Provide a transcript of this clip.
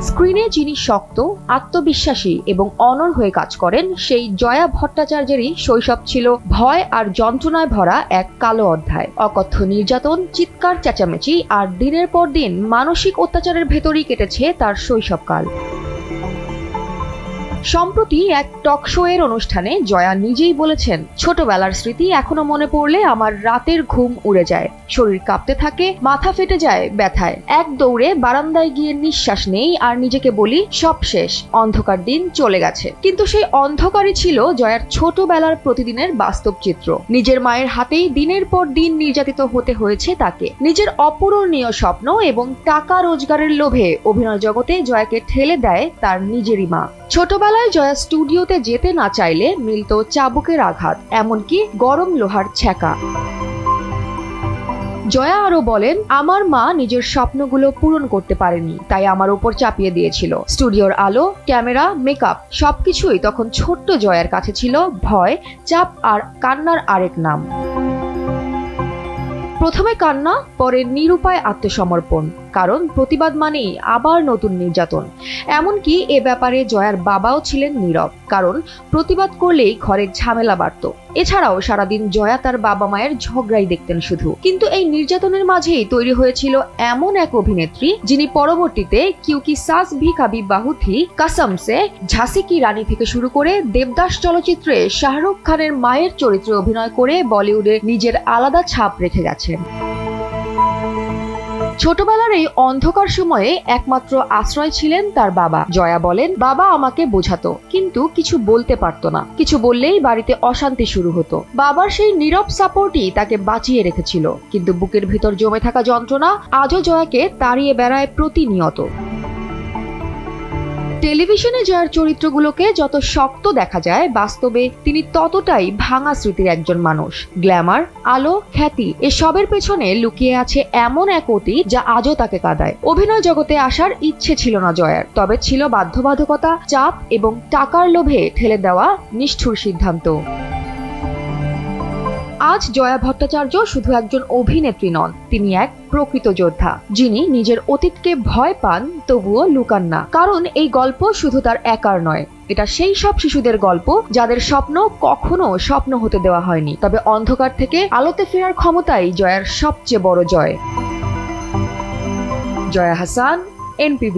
স্ক্রিনে যিনি শক্ত, আত্মবিশ্বাসী এবং অনড় হয়ে কাজ করেন, সেই জয়া ভট্টাচার্যেরই শৈশব ছিল ভয় আর যন্ত্রণায় ভরা এক কালো অধ্যায়। অকথ্য নির্যাতন, চিৎকার চেঁচামেচি আর দিনের পর দিন মানসিক অত্যাচারের ভেতরেই কেটেছে তার শৈশবকাল। সম্প্রতি এক টক শো এর অনুষ্ঠানে জয়া নিজেই বলেছেন, ছোটবেলার স্মৃতি এখনো মনে পড়লে আমার রাতের ঘুম উড়ে যায়, শরীর কাঁপতে থাকে, মাথা ফেটে যায় ব্যথায়। এক দৌড়ে বারান্দায় গিয়ে নিঃশ্বাস নেই আর নিজেকে বলি সব শেষ, অন্ধকার দিন চলে গেছে। কিন্তু সেই অন্ধকারই ছিল জয়ার ছোটবেলার প্রতিদিনের বাস্তব চিত্র। নিজের মায়ের হাতেই দিনের পর দিন নির্যাতিত হতে হয়েছে তাকে। নিজের অপূরণীয় স্বপ্ন এবং টাকা রোজগারের লোভে অভিনয় জগতে জয়াকে ঠেলে দেয় তার নিজেরই মা। ছোটবেলায় জয়া স্টুডিওতে যেতে না চাইলে মিলত চাবুকের আঘাত, এমনকি গরম লোহার ছ্যাঁকা। জয়া আরো বলেন, আমার মা নিজের স্বপ্নগুলো পূরণ করতে পারেনি, তাই আমার উপর চাপিয়ে দিয়েছিল। স্টুডিওর আলো, ক্যামেরা, মেকআপ সবকিছুই তখন ছোট্ট জয়ার কাছে ছিল ভয়, চাপ আর কান্নার আরেক নাম। প্রথমে কান্না, পরে নিরুপায় আত্মসমর্পণ, কারণ প্রতিবাদ মানেই আবার নতুন নির্যাতন। এমনকি এ ব্যাপারে জয়ার বাবাও ছিলেন নীরব, কারণ প্রতিবাদ করলেই ঘরে ঝামেলা বাড়ত। এছাড়াও সারাদিন জয়া তার বাবা মায়ের ঝগড়াই দেখতেন শুধু। কিন্তু এই নির্যাতনের মাঝেই তৈরি হয়েছিল এমন এক অভিনেত্রী, যিনি পরবর্তীতে কিউকি সাস ভি কাভি বাহু থি, কসম সে, ঝাঁসি কি রানী থেকে শুরু করে দেবদাস চলচ্চিত্রে শাহরুখ খানের মায়ের চরিত্রে অভিনয় করে বলিউডে নিজের আলাদা ছাপ রেখে গেছেন। ছোটবেলার এই অন্ধকার সময়ে একমাত্র আশ্রয় ছিলেন তার বাবা। জয়া বলেন, বাবা আমাকে বোঝাতো, কিন্তু কিছু বলতে পারতো না। কিছু বললেই বাড়িতে অশান্তি শুরু হতো। বাবার সেই নীরব সাপোর্টই তাকে বাঁচিয়ে রেখেছিল। কিন্তু বুকের ভিতর জমে থাকা যন্ত্রণা আজও জয়াকে তাড়িয়ে বেড়ায় প্রতিনিয়ত। টেলিভিশনে জয়ার চরিত্রগুলোকে যত শক্ত দেখা যায়, বাস্তবে তিনি ততটাই ভাঙা স্মৃতির একজন মানুষ। গ্ল্যামার, আলো, খ্যাতি এসবের পেছনে লুকিয়ে আছে এমন এক অতীত যা আজও তাকে কাঁদায়। অভিনয় জগতে আসার ইচ্ছে ছিল না জয়ার, তবে ছিল বাধ্যবাধকতা, চাপ এবং টাকার লোভে ঠেলে দেওয়া নিষ্ঠুর সিদ্ধান্ত। আজ জয়া ভট্টাচার্য শুধু একজন অভিনেত্রী নন, তিনি এক প্রকৃত যোদ্ধা, যিনি নিজের অতীতকে ভয় পান তবুও লুকান না। কারণ এই গল্প শুধু তার একার নয়, এটা সেই সব শিশুদের গল্প যাদের স্বপ্ন কখনো স্বপ্ন হতে দেওয়া হয়নি। তবে অন্ধকার থেকে আলোতে ফেরার ক্ষমতাই জয়ার সবচেয়ে বড় জয়। জয়া হাসান, NPB।